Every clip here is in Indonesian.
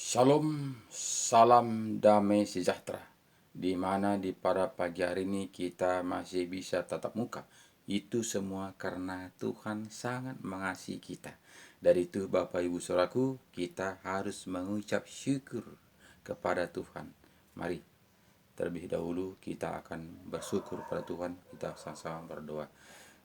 Shalom, salam damai sejahtera. Di mana di pada pagi hari ini kita masih bisa tatap muka. Itu semua karena Tuhan sangat mengasihi kita. Dari itu Bapak Ibu Saudaraku, kita harus mengucap syukur kepada Tuhan. Mari terlebih dahulu kita akan bersyukur pada Tuhan. Kita sama-sama berdoa.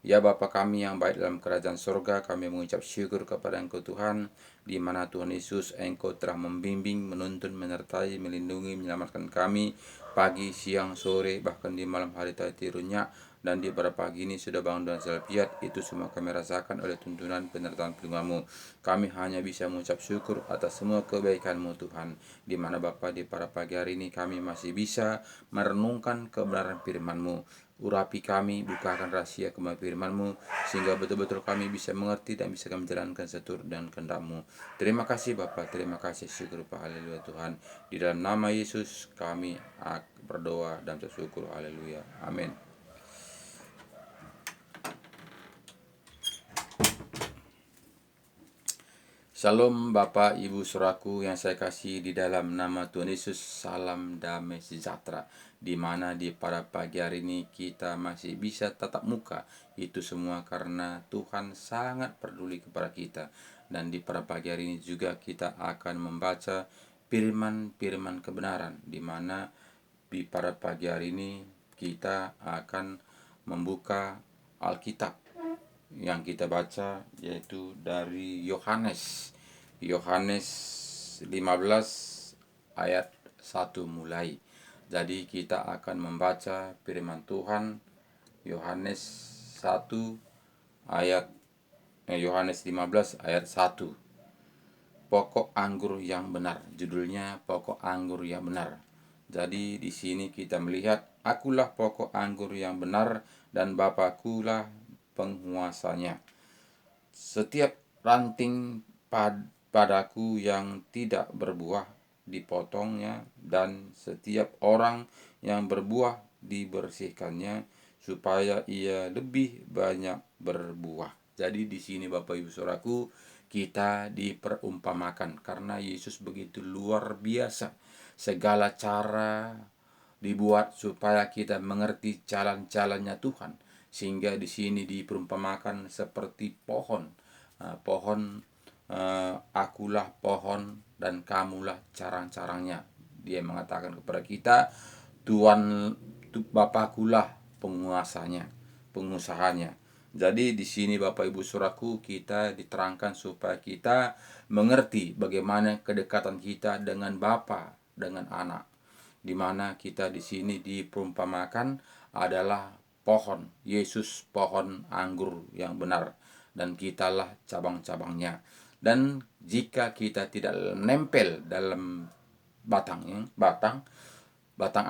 Ya Bapa kami yang baik dalam kerajaan surga, kami mengucap syukur kepada Engkau Tuhan, di mana Tuhan Yesus Engkau telah membimbing, menuntun, menyertai, melindungi, menyelamatkan kami pagi, siang, sore, bahkan di malam hari tadi runyak, dan di pada pagi ini sudah bangun dan selpiat. Itu semua kami rasakan oleh tuntunan penyertaan pelindungan-Mu. Kami hanya bisa mengucap syukur atas semua kebaikan-Mu Tuhan, di mana Bapa di pada pagi hari ini kami masih bisa merenungkan kebenaran firman-Mu. Urapi kami, bukakan rahasia kebenaran firman-Mu, sehingga betul-betul kami bisa mengerti dan bisa kami jalankan seturut dan kehendak-Mu. Terima kasih Bapa, terima kasih, syukur Pak, haleluya Tuhan. Di dalam nama Yesus kami berdoa dan bersyukur, haleluya, amin. Shalom Bapak Ibu Saudaraku yang saya kasih di dalam nama Tuhan Yesus, salam damai sejahtera. Di mana di pada pagi hari ini kita masih bisa tatap muka. Itu semua karena Tuhan sangat peduli kepada kita. Dan di pada pagi hari ini juga kita akan membaca firman-firman kebenaran, di mana di pada pagi hari ini kita akan membuka Alkitab yang kita baca, yaitu dari Yohanes 15 ayat 1 mulai. Jadi kita akan membaca firman Tuhan Yohanes 1 ayat Yohanes 15 ayat 1. Pokok anggur yang benar. Judulnya pokok anggur yang benar. Jadi di sini kita melihat, akulah pokok anggur yang benar dan Bapakkulah penguasanya. Setiap ranting padaku yang tidak berbuah dipotongnya, dan setiap orang yang berbuah dibersihkannya, supaya ia lebih banyak berbuah. Jadi di sini Bapak Ibu Saudaraku, kita diperumpamakan karena Yesus begitu luar biasa. Segala cara dibuat supaya kita mengerti jalan-jalannya Tuhan, sehingga di sini diperumpamakan seperti pohon. Akulah pohon dan kamulah carang-carangnya. Dia mengatakan kepada kita, Tuhan Bapakkulah penguasanya, pengusahanya. Jadi di sini Bapak Ibu Saudaraku, kita diterangkan supaya kita mengerti bagaimana kedekatan kita dengan Bapa, dengan anak. Di mana kita di sini diperumpamakan adalah pohon. Yesus pohon anggur yang benar, dan kitalah cabang-cabangnya. Dan jika kita tidak nempel dalam batang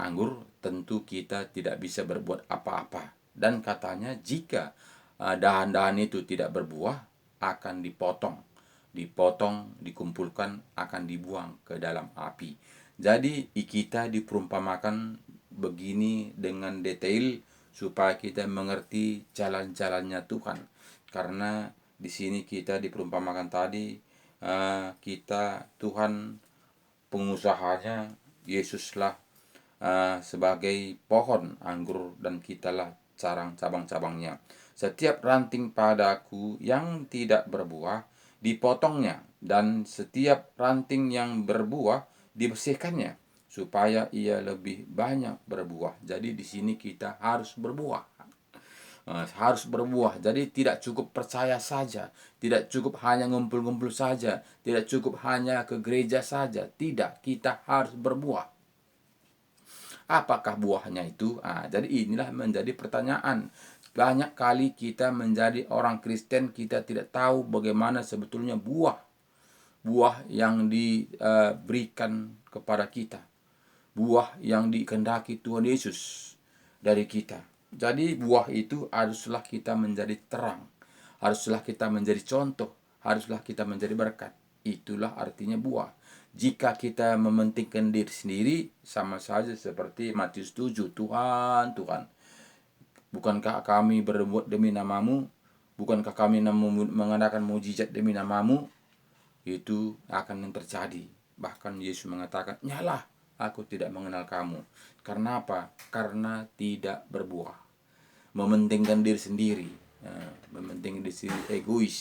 anggur, tentu kita tidak bisa berbuat apa-apa. Dan katanya jika dahan-dahan itu tidak berbuah, akan dipotong, dikumpulkan, akan dibuang ke dalam api. Jadi kita diperumpamakan begini dengan detail supaya kita mengerti jalan-jalannya Tuhan. Karena di sini kita diperumpamakan tadi, kita Tuhan pengusahanya, Yesuslah sebagai pohon anggur, dan kitalah cabang-cabangnya. Setiap ranting padaku yang tidak berbuah dipotongnya, dan setiap ranting yang berbuah dibersihkannya, supaya ia lebih banyak berbuah. Jadi di sini kita harus berbuah. Jadi tidak cukup percaya saja, tidak cukup hanya ngumpul-ngumpul saja, tidak cukup hanya ke gereja saja. Tidak, kita harus berbuah. Apakah buahnya itu? Jadi inilah menjadi pertanyaan. Banyak kali kita menjadi orang Kristen, kita tidak tahu bagaimana sebetulnya buah yang diberikan kepada kita, buah yang dikehendaki Tuhan Yesus dari kita. Jadi buah itu haruslah kita menjadi terang, haruslah kita menjadi contoh, haruslah kita menjadi berkat. Itulah artinya buah. Jika kita mementingkan diri sendiri, sama saja seperti Matius 7, Tuhan, bukankah kami berbuat demi namamu? Bukankah kami mengadakan mujizat demi namamu? Itu akan yang terjadi. Bahkan Yesus mengatakan, "Nyalah, aku tidak mengenal kamu." Karena apa? Karena tidak berbuah. Mementingkan diri sendiri. Mementingkan diri sendiri, egois.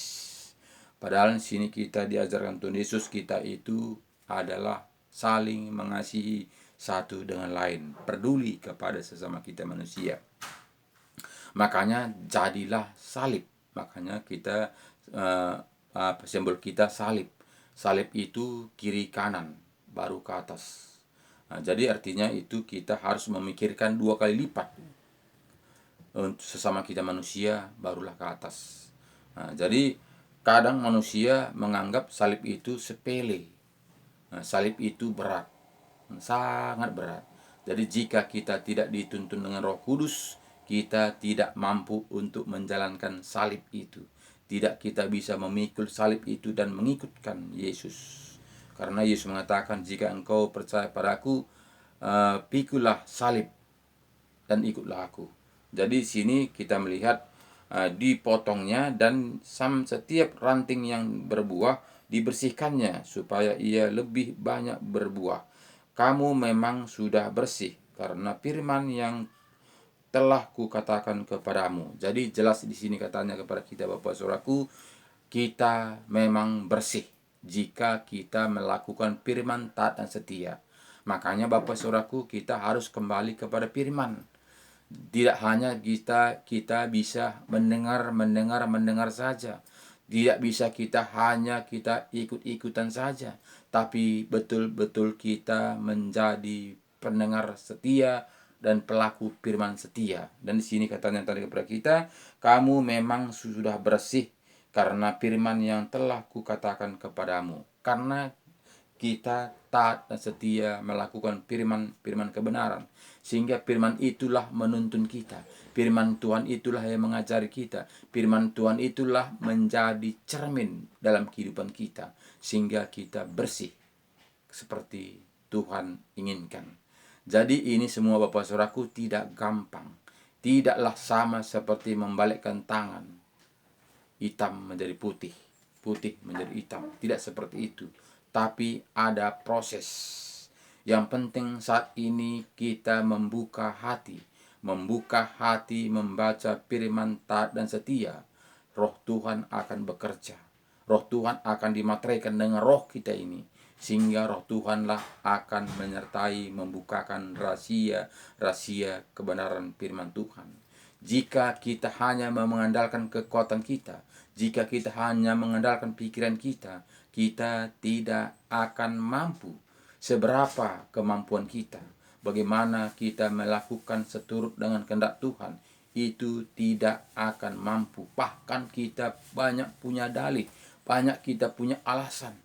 Padahal di sini kita diajarkan Tuhan Yesus, kita itu adalah saling mengasihi satu dengan lain, peduli kepada sesama kita manusia. Makanya jadilah salib. Makanya kita simbol kita salib. Salib itu kiri kanan baru ke atas. Jadi artinya itu kita harus memikirkan 2 kali lipat. Untuk sesama kita manusia barulah ke atas. Jadi kadang manusia menganggap salib itu sepele. Salib itu berat, sangat berat. Jadi jika kita tidak dituntun dengan Roh Kudus, kita tidak mampu untuk menjalankan salib itu. Tidak kita bisa memikul salib itu dan mengikutkan Yesus. Karena Yesus mengatakan, jika engkau percaya padaku, pikulah salib dan ikutlah aku. Jadi di sini kita melihat dipotongnya dan setiap ranting yang berbuah dibersihkannya supaya ia lebih banyak berbuah. Kamu memang sudah bersih karena firman yang telah kukatakan kepadamu. Jadi jelas di sini katanya kepada kita, Bapak Saudaraku, kita memang bersih jika kita melakukan firman taat dan setia. Makanya Bapak Saudaraku, kita harus kembali kepada firman. Tidak hanya kita bisa mendengar saja. Tidak bisa kita hanya ikut-ikutan saja, tapi betul-betul kita menjadi pendengar setia dan pelaku firman setia. Dan di sini katanya tadi kepada kita, kamu memang sudah bersih karena firman yang telah kukatakan kepadamu. Karena kita taat dan setia melakukan firman kebenaran, sehingga firman itulah menuntun kita. Firman Tuhan itulah yang mengajari kita. Firman Tuhan itulah menjadi cermin dalam kehidupan kita, sehingga kita bersih seperti Tuhan inginkan. Jadi ini semua Bapak Saudaraku tidak gampang. Tidaklah sama seperti membalikkan tangan, hitam menjadi putih, putih menjadi hitam. Tidak seperti itu. Tapi ada proses. Yang penting saat ini kita membuka hati membaca firman taat dan setia. Roh Tuhan akan bekerja. Roh Tuhan akan dimateraikan dengan roh kita ini, sehingga roh Tuhanlah akan menyertai membukakan rahasia kebenaran firman Tuhan. Jika kita hanya mengandalkan kekuatan kita, jika kita hanya mengandalkan pikiran kita, kita tidak akan mampu. Seberapa kemampuan kita, bagaimana kita melakukan seturut dengan kehendak Tuhan, itu tidak akan mampu. Bahkan kita banyak punya dalih, banyak kita punya alasan.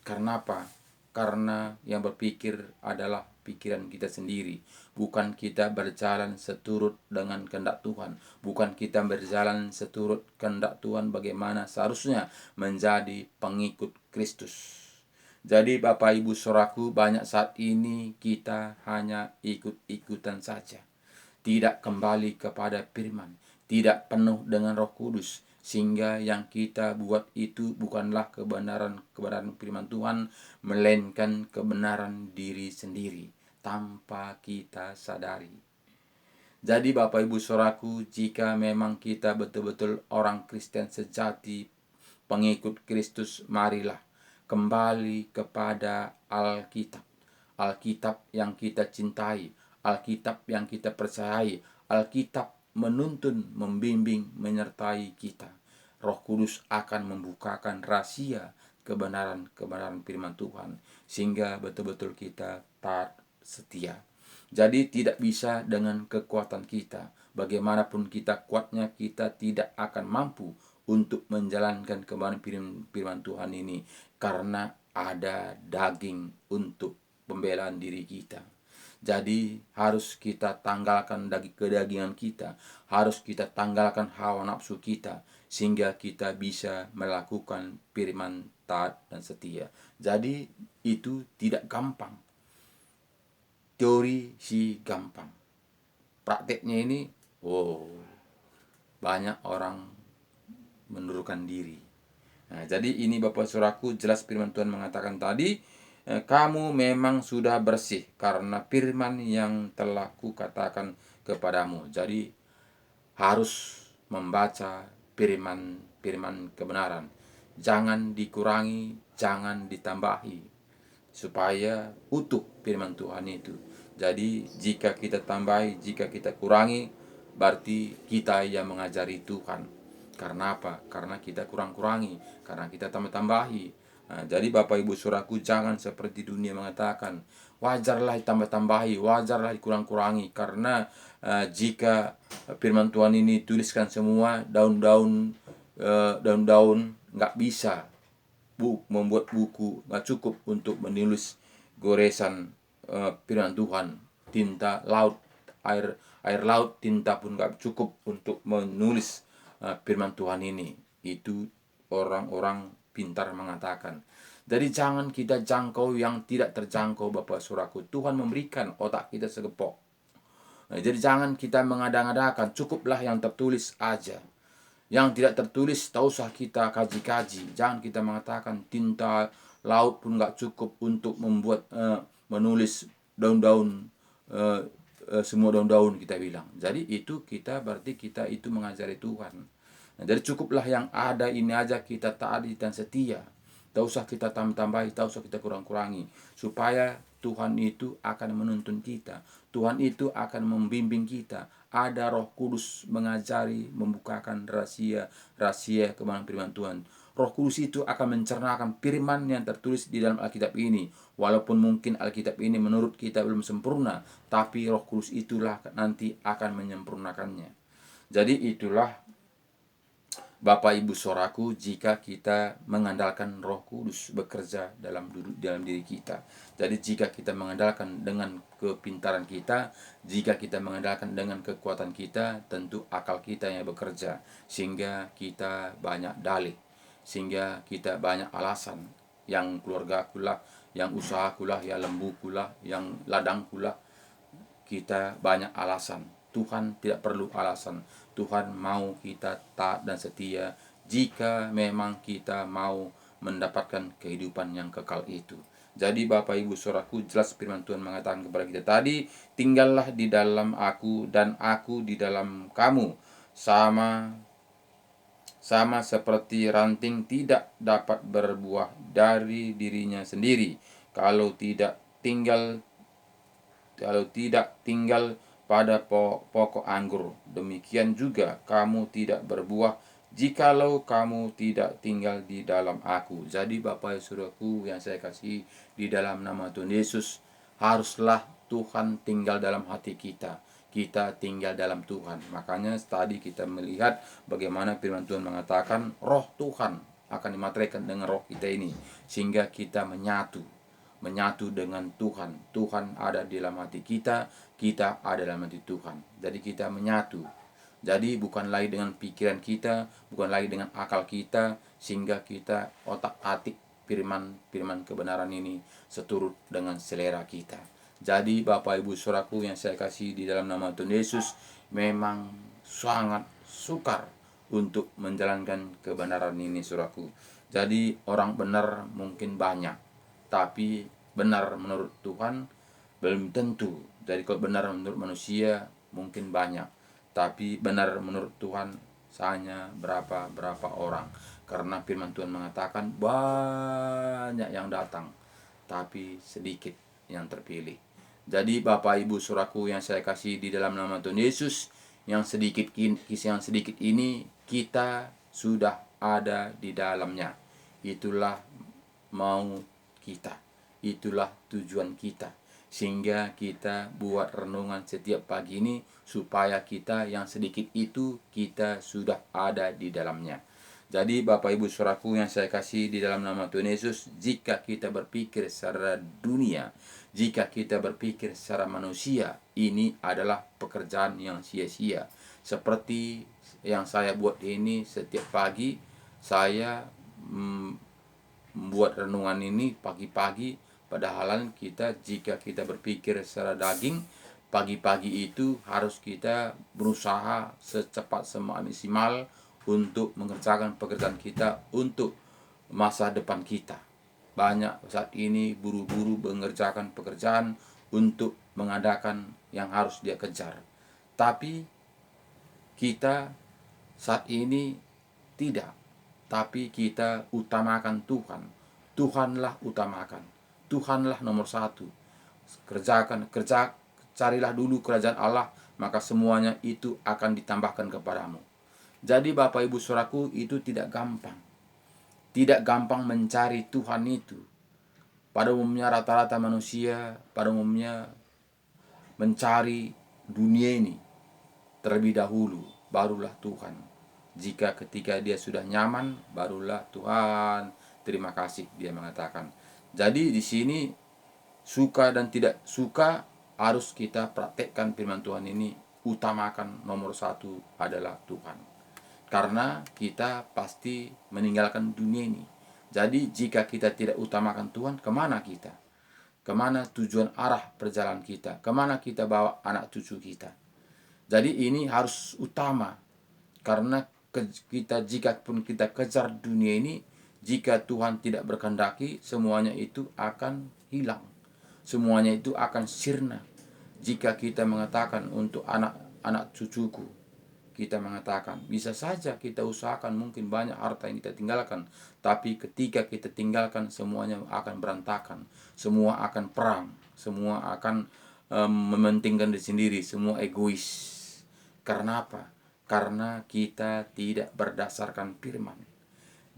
Karena apa? Karena yang berpikir adalah pikiran kita sendiri. Bukan kita berjalan seturut dengan kehendak Tuhan. Bukan kita berjalan seturut kehendak Tuhan bagaimana seharusnya menjadi pengikut Kristus. Jadi Bapak Ibu Saudaraku, banyak saat ini kita hanya ikut-ikutan saja. Tidak kembali kepada firman. Tidak penuh dengan Roh Kudus. Sehingga yang kita buat itu bukanlah kebenaran firman Tuhan, melainkan kebenaran diri sendiri tanpa kita sadari. Jadi Bapak Ibu Saudaraku, jika memang kita betul-betul orang Kristen sejati, pengikut Kristus, marilah kembali kepada Alkitab. Alkitab yang kita cintai, Alkitab yang kita percayai, Alkitab menuntun, membimbing, menyertai kita. Roh Kudus akan membukakan rahasia kebenaran firman Tuhan, sehingga betul-betul kita taat setia. Jadi tidak bisa dengan kekuatan kita. Bagaimanapun kita kuatnya, kita tidak akan mampu untuk menjalankan kebenaran firman Tuhan ini, karena ada daging untuk pembelaan diri kita. Jadi harus kita tanggalkan kedagingan kita, harus kita tanggalkan hawa nafsu kita, sehingga kita bisa melakukan firman taat dan setia. Jadi itu tidak gampang. Teori sih gampang. Prakteknya ini, banyak orang mundurkan diri. Nah, jadi ini Bapak Saudaraku, jelas firman Tuhan mengatakan tadi, kamu memang sudah bersih karena firman yang telah kukatakan kepadamu. Jadi harus membaca firman kebenaran. Jangan dikurangi, jangan ditambahi, supaya utuh firman Tuhan itu. Jadi jika kita tambahi, jika kita kurangi, berarti kita yang mengajari Tuhan. Karena apa? Karena kita kurang-kurangi, karena kita tambah-tambahi. Nah, jadi Bapak Ibu Saudaraku, jangan seperti dunia mengatakan wajarlah ditambah-tambahi, wajarlah dikurang-kurangi, karena jika firman Tuhan ini tuliskan semua daun-daun nggak bisa membuat buku, nggak cukup untuk menulis goresan firman Tuhan. Tinta laut, air laut, tinta pun nggak cukup untuk menulis firman Tuhan ini. Itu orang-orang pintar mengatakan. Jadi jangan kita jangkau yang tidak terjangkau, Bapak Saudaraku. Tuhan memberikan otak kita segepok. Nah, jadi jangan kita mengada-ngadakan, cukuplah yang tertulis aja. Yang tidak tertulis tak usah kita kaji-kaji. Jangan kita mengatakan tinta laut pun nggak cukup untuk membuat menulis daun-daun, semua daun-daun kita bilang. Jadi itu kita berarti kita itu mengajari Tuhan. Nah, jadi cukuplah yang ada ini aja kita taati dan setia. Tak usah kita tambah-tambahi, tak usah kita kurang-kurangi, supaya Tuhan itu akan menuntun kita. Tuhan itu akan membimbing kita. Ada Roh Kudus mengajari, membukakan rahasia kebenaran firman Tuhan. Roh Kudus itu akan mencernakan firman yang tertulis di dalam Alkitab ini. Walaupun mungkin Alkitab ini menurut kita belum sempurna, tapi Roh Kudus itulah nanti akan menyempurnakannya. Jadi itulah Bapak Ibu Saudaraku, jika kita mengandalkan Roh Kudus bekerja dalam diri kita. Jadi jika kita mengandalkan dengan kepintaran kita, jika kita mengandalkan dengan kekuatan kita, tentu akal kita yang bekerja, sehingga kita banyak dalih, sehingga kita banyak alasan. Yang keluarga kulah, yang usaha kulah, yang lembu kulah, yang ladang kulah, kita banyak alasan. Tuhan tidak perlu alasan. Tuhan mau kita taat dan setia jika memang kita mau mendapatkan kehidupan yang kekal itu. Jadi Bapak Ibu Saudaraku, jelas firman Tuhan mengatakan kepada kita tadi, tinggallah di dalam aku dan aku di dalam kamu. Sama seperti ranting tidak dapat berbuah dari dirinya sendiri kalau tidak tinggal pada pokok anggur. Demikian juga kamu tidak berbuah jikalau kamu tidak tinggal di dalam aku. Jadi Bapak Saudaraku yang saya kasih di dalam nama Tuhan Yesus, haruslah Tuhan tinggal dalam hati kita. Kita tinggal dalam Tuhan. Makanya tadi kita melihat bagaimana firman Tuhan mengatakan roh Tuhan akan dimateraikan dengan roh kita ini, sehingga kita menyatu dengan Tuhan. Tuhan ada di dalam hati kita, kita ada dalam hati Tuhan. Jadi kita menyatu. Jadi bukan lagi dengan pikiran kita, bukan lagi dengan akal kita, sehingga kita otak-atik firman kebenaran ini seturut dengan selera kita. Jadi Bapak Ibu Saudaraku yang saya kasih di dalam nama Tuhan Yesus, memang sangat sukar untuk menjalankan kebenaran ini, Saudaraku. Jadi orang benar mungkin banyak, tapi benar menurut Tuhan belum tentu. Jadi kalau benar menurut manusia mungkin banyak, tapi benar menurut Tuhan hanya berapa orang. Karena firman Tuhan mengatakan banyak yang datang, tapi sedikit yang terpilih. Jadi Bapak Ibu Saudaraku yang saya kasih di dalam nama Tuhan Yesus, yang sedikit ini kita sudah ada di dalamnya. Itulah mau kita, itulah tujuan kita, sehingga kita buat renungan setiap pagi ini supaya kita yang sedikit itu kita sudah ada di dalamnya. Jadi Bapak Ibu Saudaraku yang saya kasih di dalam nama Tuhan Yesus, jika kita berpikir secara dunia, jika kita berpikir secara manusia, ini adalah pekerjaan yang sia-sia. Seperti yang saya buat ini setiap pagi, saya membuat renungan ini pagi-pagi. Padahal jika kita berpikir secara daging, pagi-pagi itu harus kita berusaha secepat semaksimal untuk mengerjakan pekerjaan kita untuk masa depan kita. banyak saat ini buru-buru mengerjakan pekerjaan untuk mengadakan yang harus dia kejar. Tapi kita saat ini tidak. Tapi kita utamakan Tuhan. Tuhanlah utamakan. Tuhanlah nomor satu. Carilah dulu kerajaan Allah, maka semuanya itu akan ditambahkan kepadamu. Jadi Bapak Ibu Saudaraku, itu tidak gampang. Tidak gampang mencari Tuhan itu. Pada umumnya rata-rata manusia, pada umumnya mencari dunia ini terlebih dahulu, barulah Tuhan. Jika ketika dia sudah nyaman, barulah Tuhan. Terima kasih, dia mengatakan. Jadi di sini suka dan tidak suka harus kita praktekkan firman Tuhan ini. Utamakan nomor satu adalah Tuhan. Karena kita pasti meninggalkan dunia ini. Jadi jika kita tidak utamakan Tuhan, kemana kita? Kemana tujuan arah perjalanan kita? Kemana kita bawa anak cucu kita? Jadi ini harus utama. Karena kita jika pun kita kejar dunia ini, jika Tuhan tidak berkehendaki, semuanya itu akan hilang. Semuanya itu akan sirna. Jika kita mengatakan untuk anak cucuku, kita mengatakan bisa saja kita usahakan mungkin banyak harta yang kita tinggalkan, tapi ketika kita tinggalkan semuanya akan berantakan, semua akan perang, semua akan mementingkan diri sendiri, semua egois. Karena apa? Karena kita tidak berdasarkan firman.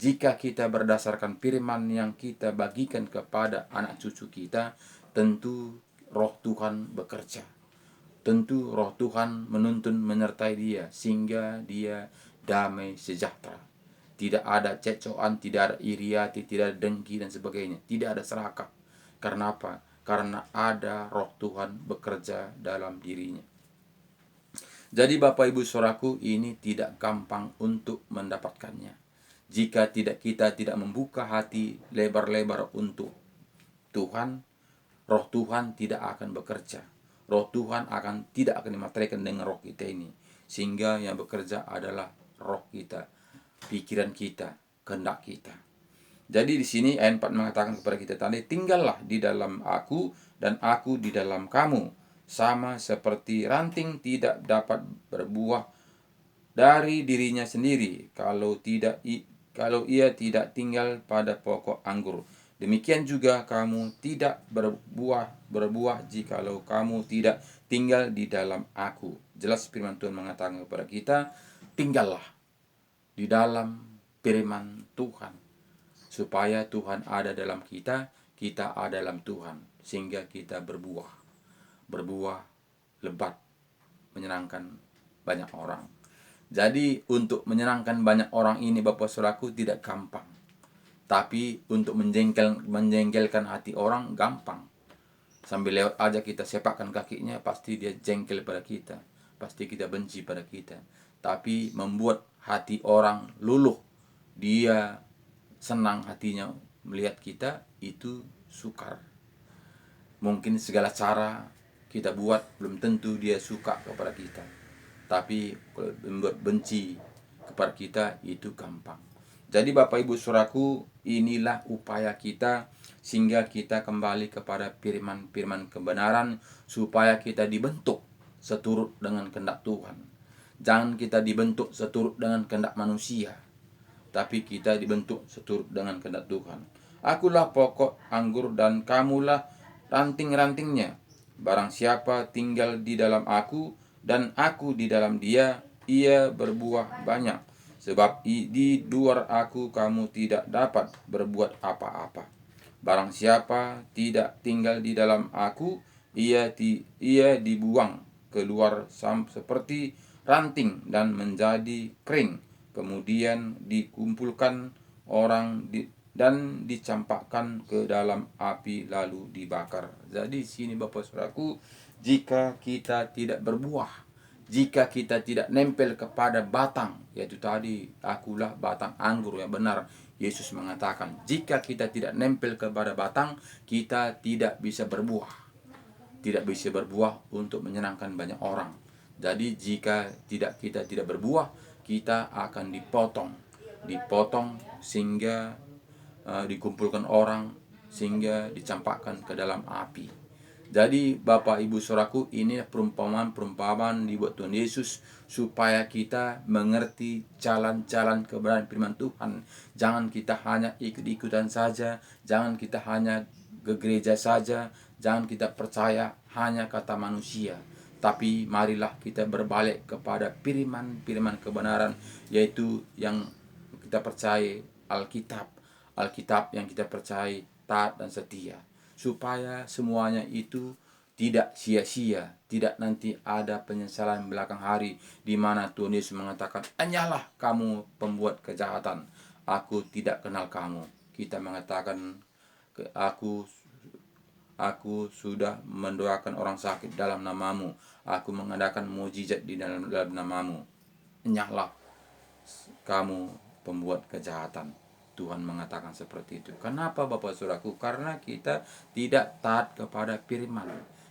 Jika kita berdasarkan firman yang kita bagikan kepada anak cucu kita, tentu roh Tuhan bekerja. Tentu roh Tuhan menuntun menyertai dia, sehingga dia damai sejahtera. Tidak ada cecoan, tidak ada iriati, tidak ada dengki dan sebagainya. Tidak ada serakah. Karena apa? Karena ada roh Tuhan bekerja dalam dirinya. Jadi Bapak Ibu Saudaraku, ini tidak gampang untuk mendapatkannya. Jika kita tidak membuka hati lebar-lebar untuk Tuhan, roh Tuhan tidak akan bekerja. Roh Tuhan tidak akan dimaterikan dengan roh kita ini. Sehingga yang bekerja adalah roh kita, pikiran kita, kehendak kita. Jadi di sini ayat 4 mengatakan kepada kita tadi, tinggallah di dalam aku dan aku di dalam kamu. Sama seperti ranting tidak dapat berbuah dari dirinya sendiri kalau ia tidak tinggal pada pokok anggur. Demikian juga kamu tidak berbuah jikalau kamu tidak tinggal di dalam aku. Jelas firman Tuhan mengatakan kepada kita, tinggallah di dalam firman Tuhan. Supaya Tuhan ada dalam kita, kita ada dalam Tuhan. Sehingga kita berbuah lebat, menyenangkan banyak orang. Jadi untuk menyenangkan banyak orang ini Bapak Saudaraku tidak gampang. Tapi untuk menjengkelkan hati orang gampang. Sambil lewat aja kita sepakkan kakinya, pasti dia jengkel pada kita. Pasti kita benci pada kita. Tapi membuat hati orang luluh, dia senang hatinya melihat kita, itu sukar. Mungkin segala cara kita buat, belum tentu dia suka kepada kita. Tapi kalau membuat benci kepada kita, itu gampang. Jadi Bapak Ibu Saudaraku, inilah upaya kita sehingga kita kembali kepada firman-firman kebenaran, supaya kita dibentuk seturut dengan kehendak Tuhan. Jangan kita dibentuk seturut dengan kehendak manusia, tapi kita dibentuk seturut dengan kehendak Tuhan. Akulah pokok anggur dan kamulah ranting-rantingnya. Barang siapa tinggal di dalam aku dan aku di dalam dia, ia berbuah banyak. Sebab di luar aku kamu tidak dapat berbuat apa-apa. Barang siapa tidak tinggal di dalam aku, ia dibuang keluar seperti ranting dan menjadi kering. Kemudian dikumpulkan orang dan dicampakkan ke dalam api lalu dibakar. Jadi sini Bapak Saudaraku, jika kita tidak berbuah, jika kita tidak nempel kepada batang, yaitu tadi akulah batang anggur yang benar, Yesus mengatakan, jika kita tidak nempel kepada batang, kita tidak bisa berbuah. Tidak bisa berbuah untuk menyenangkan banyak orang. Jadi jika kita tidak berbuah, kita akan dipotong sehingga dikumpulkan orang sehingga dicampakkan ke dalam api. Jadi Bapak Ibu Saudaraku, ini perumpamaan dibuat Tuhan Yesus supaya kita mengerti jalan-jalan kebenaran firman Tuhan. Jangan kita hanya ikut-ikutan saja, jangan kita hanya ke gereja saja, jangan kita percaya hanya kata manusia. Tapi marilah kita berbalik kepada firman-firman kebenaran, yaitu yang kita percaya Alkitab. Alkitab yang kita percaya taat dan setia, supaya semuanya itu tidak sia-sia, tidak nanti ada penyesalan belakang hari di mana Tuhan Yesus mengatakan, "Hanyalah kamu pembuat kejahatan, aku tidak kenal kamu." Kita mengatakan, Aku sudah mendoakan orang sakit dalam namamu, aku mengadakan mujizat di dalam namamu. Hanyalah kamu pembuat kejahatan. Tuhan mengatakan seperti itu. Kenapa Bapak Saudaraku? Karena kita tidak taat kepada firman.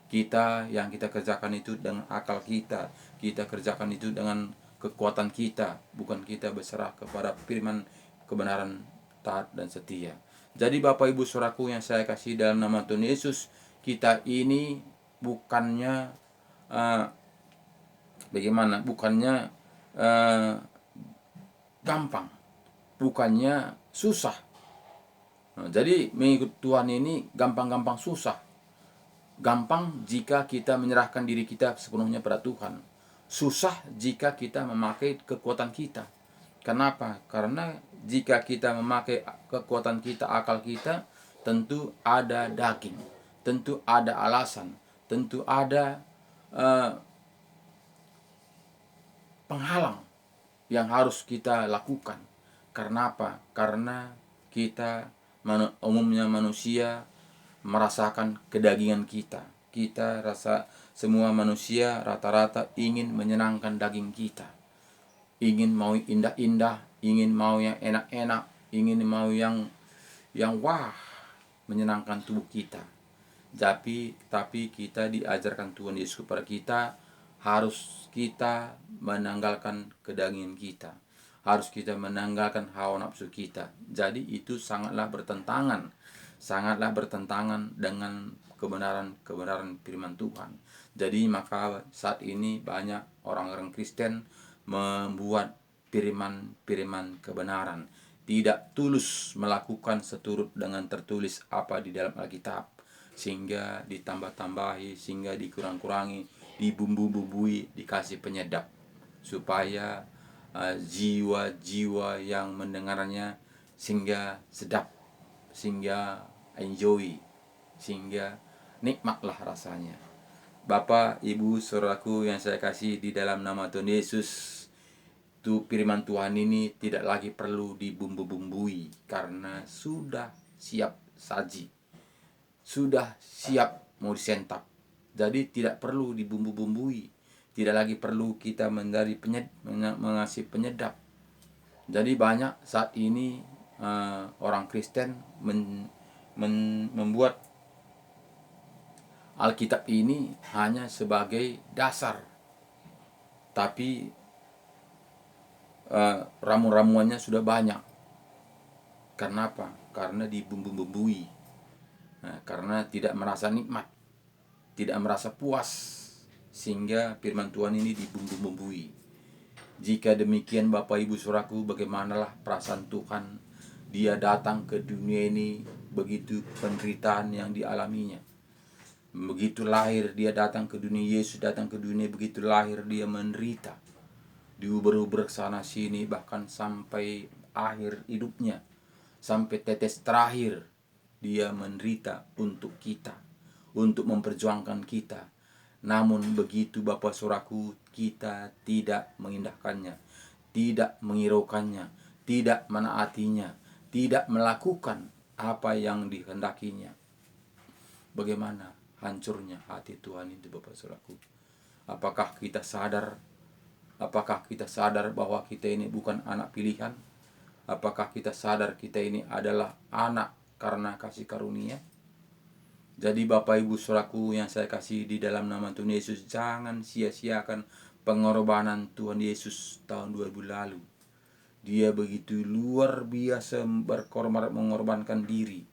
Kita yang kita kerjakan itu dengan akal kita. Kita kerjakan itu dengan kekuatan kita. Bukan kita berserah kepada firman kebenaran, taat dan setia. Jadi Bapak Ibu Saudaraku yang saya kasih dalam nama Tuhan Yesus, kita ini bukannya bagaimana? Bukannya gampang, bukannya susah. Jadi mengikut Tuhan ini gampang-gampang susah. Gampang jika kita menyerahkan diri kita sepenuhnya pada Tuhan. Susah jika kita memakai kekuatan kita. Kenapa? Karena jika kita memakai kekuatan kita, akal kita, tentu ada daging, tentu ada alasan, tentu ada penghalang yang harus kita lakukan. Karena apa? Karena kita umumnya manusia merasakan kedagingan kita. Kita rasa semua manusia rata-rata ingin menyenangkan daging kita. Ingin mau indah-indah, ingin mau yang enak-enak, ingin mau yang wah, menyenangkan tubuh kita. Tapi kita diajarkan Tuhan Yesus kepada kita, harus kita menanggalkan kedagingan kita. Harus kita menanggalkan hawa nafsu kita. Jadi itu sangatlah bertentangan dengan kebenaran firman Tuhan. Jadi maka saat ini banyak orang-orang Kristen membuat firman kebenaran, tidak tulus melakukan seturut dengan tertulis apa di dalam Alkitab, sehingga ditambah-tambahi, sehingga dikurang-kurangi, dibumbu-bumbui, dikasih penyedap, supaya jiwa-jiwa yang mendengarnya sehingga sedap, sehingga enjoy, sehingga nikmatlah rasanya. Bapak, Ibu, Saudaraku yang saya kasih di dalam nama Tuhan Yesus, firman Tuhan ini tidak lagi perlu dibumbu-bumbui, karena sudah siap saji, sudah siap mau disantap. Jadi tidak perlu dibumbu-bumbui, tidak lagi perlu kita mengasih penyedap. Jadi banyak saat ini orang Kristen membuat Alkitab ini hanya sebagai dasar, tapi ramu-ramuannya sudah banyak. Karena apa? Karena dibumbu-bumbui. Karena tidak merasa nikmat, tidak merasa puas, sehingga firman Tuhan ini dibumbu-bumbui. Jika demikian Bapak Ibu Saudaraku, bagaimanalah perasaan Tuhan? Dia datang ke dunia ini, begitu penderitaan yang dialaminya. Begitu lahir dia datang ke dunia, Yesus datang ke dunia, begitu lahir dia menderita, diuber-uber sana sini, bahkan sampai akhir hidupnya, sampai tetes terakhir dia menderita untuk kita, untuk memperjuangkan kita. Namun begitu Bapak Saudaraku, kita tidak mengindahkannya, tidak menghiraukannya, tidak menaatinya, tidak melakukan apa yang dikehendakinya. Bagaimana hancurnya hati Tuhan itu Bapak Saudaraku? Apakah kita sadar? Apakah kita sadar bahwa kita ini bukan anak pilihan? Apakah kita sadar kita ini adalah anak karena kasih karunia? Jadi Bapak Ibu Saudaraku yang saya kasih di dalam nama Tuhan Yesus, jangan sia-siakan pengorbanan Tuhan Yesus tahun 2000 lalu. Dia begitu luar biasa mengorbankan diri.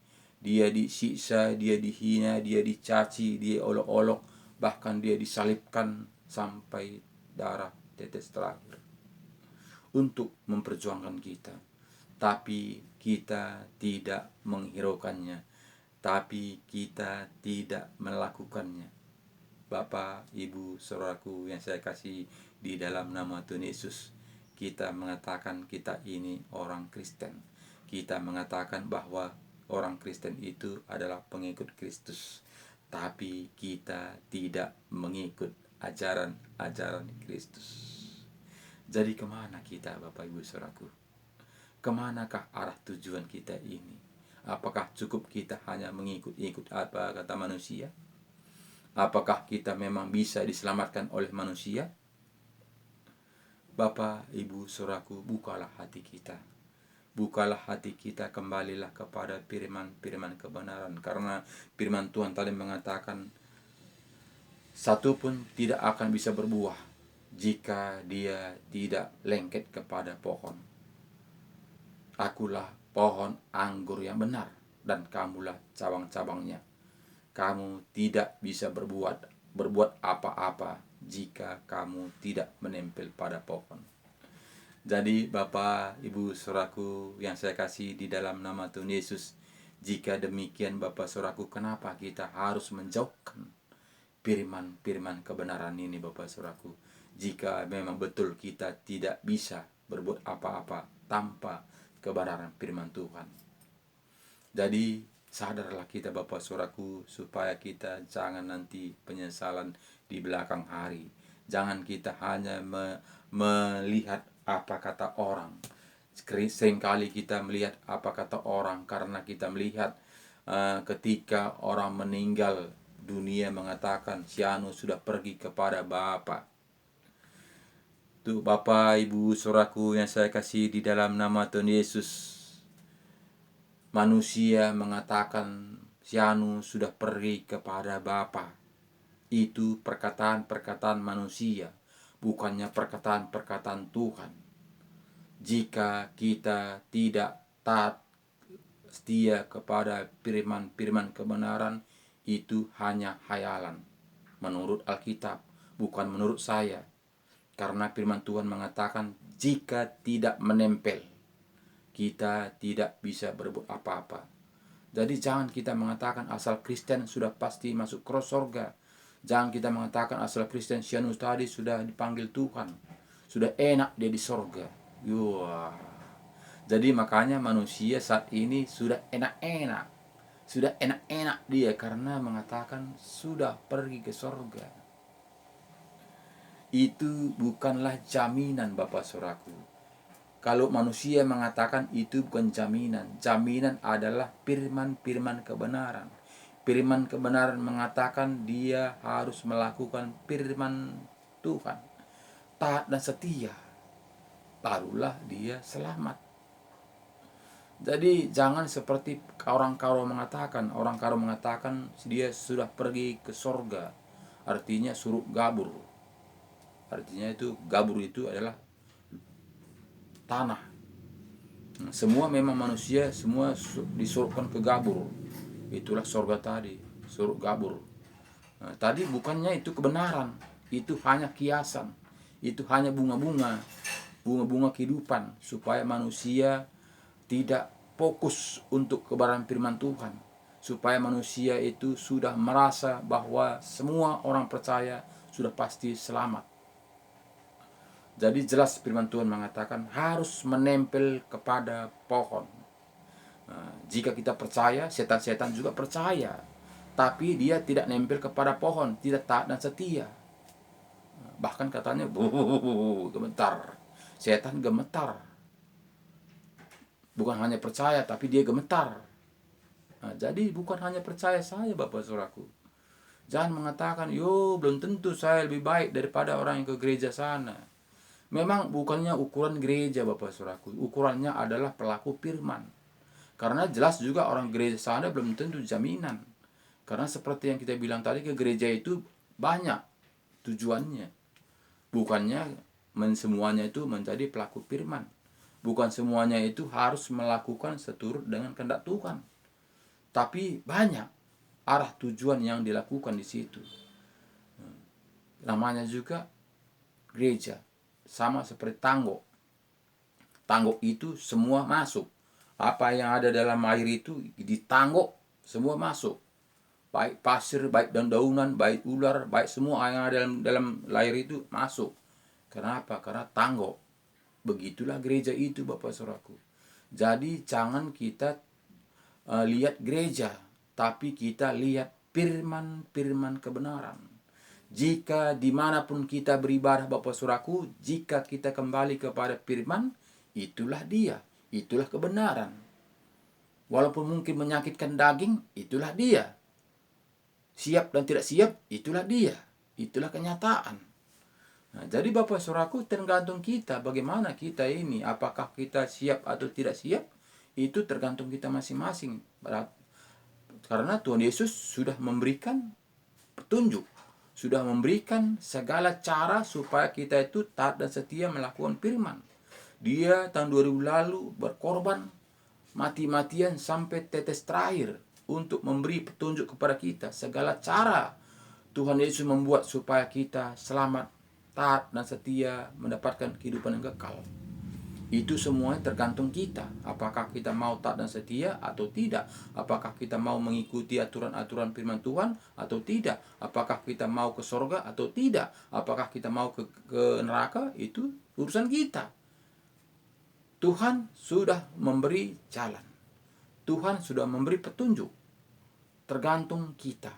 dia disiksa, dia dihina, dia dicaci, dia olok-olok, bahkan dia disalibkan sampai darah tetes terakhir untuk memperjuangkan kita. Tapi kita tidak menghiraukannya, tapi kita tidak melakukannya. Bapak, Ibu, saudaraku yang saya kasih di dalam nama Tuhan Yesus, kita mengatakan kita ini orang Kristen. Kita mengatakan bahwa orang Kristen itu adalah pengikut Kristus, tapi kita tidak mengikut ajaran-ajaran Kristus. Jadi kemana kita, Bapak Ibu saudaraku? Kemanakah arah tujuan kita ini? Apakah cukup kita hanya mengikut-ikut apa kata manusia? Apakah kita memang bisa diselamatkan oleh manusia? Bapak, Ibu, saudaraku, bukalah hati kita. Bukalah hati kita, kembalilah kepada firman-firman kebenaran. Karena firman Tuhan tadi mengatakan, satu pun tidak akan bisa berbuah jika dia tidak lengket kepada pohon. Akulah pohon anggur yang benar, dan kamulah cabang-cabangnya. Kamu tidak bisa berbuat apa-apa jika kamu tidak menempel pada pohon. Jadi Bapak, Ibu, saudaraku yang saya kasih di dalam nama Tuhan Yesus, jika demikian Bapak saudaraku, kenapa kita harus menjauhkan firman-firman kebenaran ini Bapak saudaraku? Jika memang betul kita tidak bisa berbuat apa-apa tanpa kebenaran firman Tuhan. Jadi sadarlah kita Bapak saudaraku, supaya kita jangan nanti penyesalan di belakang hari. Jangan kita hanya melihat apa kata orang. Seringkali kita melihat apa kata orang karena kita melihat ketika orang meninggal dunia mengatakan si anu sudah pergi kepada Bapa. Tuh Bapak, Ibu, saudaraku yang saya kasih di dalam nama Tuhan Yesus, manusia mengatakan si anu sudah pergi kepada Bapa. Itu perkataan-perkataan manusia, bukannya perkataan-perkataan Tuhan. Jika kita tidak taat setia kepada firman-firman kebenaran, itu hanya khayalan menurut Alkitab, bukan menurut saya. Karena firman Tuhan mengatakan jika tidak menempel, kita tidak bisa berbuat apa-apa. Jadi jangan kita mengatakan asal Kristen sudah pasti masuk ke surga. Jangan kita mengatakan asal Kristen sianus tadi sudah dipanggil Tuhan, sudah enak dia di surga. Wah. Jadi makanya manusia saat ini sudah enak-enak, sudah enak-enak dia karena mengatakan sudah pergi ke surga. Itu bukanlah jaminan Bapak saudaraku. Kalau manusia mengatakan itu bukan jaminan. Jaminan adalah firman-firman kebenaran. Firman kebenaran mengatakan dia harus melakukan firman Tuhan, taat dan setia, barulah dia selamat. Jadi jangan seperti orang karo mengatakan. Orang karo mengatakan dia sudah pergi ke surga, artinya suruh gabur. Artinya itu gabur itu adalah tanah. Semua memang manusia semua disuruhkan ke gabur. Itulah surga tadi, suruh gabur. Tadi bukannya itu kebenaran, itu hanya kiasan, itu hanya bunga-bunga kehidupan, supaya manusia tidak fokus untuk kebenaran firman Tuhan, supaya manusia itu sudah merasa bahwa semua orang percaya sudah pasti selamat. Jadi jelas firman Tuhan mengatakan harus menempel kepada pohon. Jika kita percaya, setan-setan juga percaya, tapi dia tidak nempel kepada pohon, tidak taat dan setia. Bahkan katanya gemetar. Setan gemetar. Bukan hanya percaya, tapi dia gemetar. Jadi bukan hanya percaya saya Bapak saudaraku. Jangan mengatakan, yo belum tentu saya lebih baik daripada orang yang ke gereja sana. Memang bukannya ukuran gereja Bapak saudaraku, ukurannya adalah pelaku firman. Karena jelas juga orang gereja sana belum tentu jaminan. Karena seperti yang kita bilang tadi, ke gereja itu banyak tujuannya. Bukannya semuanya itu menjadi pelaku firman. Bukan semuanya itu harus melakukan seturut dengan kehendak Tuhan. tapi banyak arah tujuan yang dilakukan di situ. Namanya juga gereja, sama seperti tanggo. Tanggo itu semua masuk. Apa yang ada dalam air itu di tanggo semua masuk. Baik pasir, baik daun-daunan, baik ular, baik semua yang ada dalam air itu masuk. Kenapa? Karena tanggo. Begitulah gereja itu, Bapak Saudaraku. Jadi jangan kita lihat gereja, tapi kita lihat firman-firman kebenaran. Jika dimanapun kita beribadah, Bapak Saudaraku, jika kita kembali kepada firman, itulah dia, itulah kebenaran. Walaupun mungkin menyakitkan daging, itulah dia. Siap dan tidak siap, itulah dia, itulah kenyataan. Nah, jadi Bapak Saudaraku, tergantung kita bagaimana kita ini, apakah kita siap atau tidak siap, itu tergantung kita masing-masing. Karena Tuhan Yesus sudah memberikan petunjuk, sudah memberikan segala cara supaya kita itu taat dan setia melakukan firman. Dia tahun 2000 lalu berkorban mati-matian sampai tetes terakhir untuk memberi petunjuk kepada kita. Segala cara Tuhan Yesus membuat supaya kita selamat, taat dan setia mendapatkan kehidupan yang kekal. Itu semuanya tergantung kita. Apakah kita mau taat dan setia atau tidak? Apakah kita mau mengikuti aturan-aturan firman Tuhan atau tidak? Apakah kita mau ke sorga atau tidak? Apakah kita mau ke neraka? Itu urusan kita. Tuhan sudah memberi jalan. Tuhan sudah memberi petunjuk. Tergantung kita.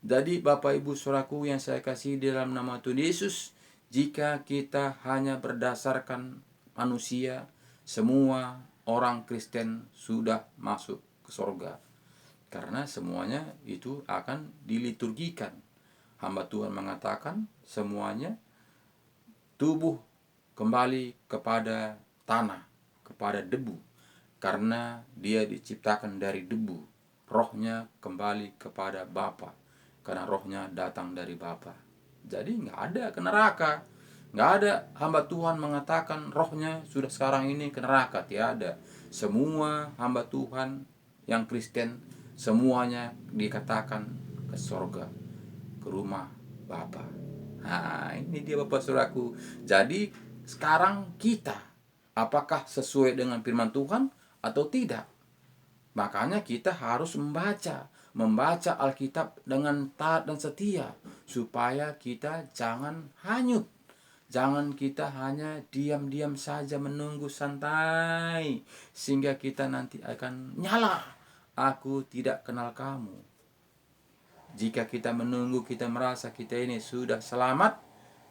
Jadi Bapak Ibu Saudaraku yang saya kasih dalam nama Tuhan Yesus, jika kita hanya berdasarkan manusia, semua orang Kristen sudah masuk ke sorga. Karena semuanya itu akan diliturgikan. Hamba Tuhan mengatakan semuanya tubuh kembali kepada tanah, kepada debu. Karena dia diciptakan dari debu. Rohnya kembali kepada Bapa. Karena rohnya datang dari Bapa. Jadi nggak ada ke neraka. Nggak ada hamba Tuhan mengatakan rohnya sudah sekarang ini ke neraka. Tiada. Semua hamba Tuhan yang Kristen, semuanya dikatakan ke sorga, ke rumah Bapa. Nah, ini dia Bapak Saudaraku. Jadi sekarang kita, apakah sesuai dengan firman Tuhan atau tidak? Makanya kita harus membaca Alkitab dengan taat dan setia, supaya kita jangan hanyut. Jangan kita hanya diam-diam saja menunggu santai, sehingga kita nanti akan nyala. Aku tidak kenal kamu. Jika kita menunggu, kita merasa kita ini sudah selamat,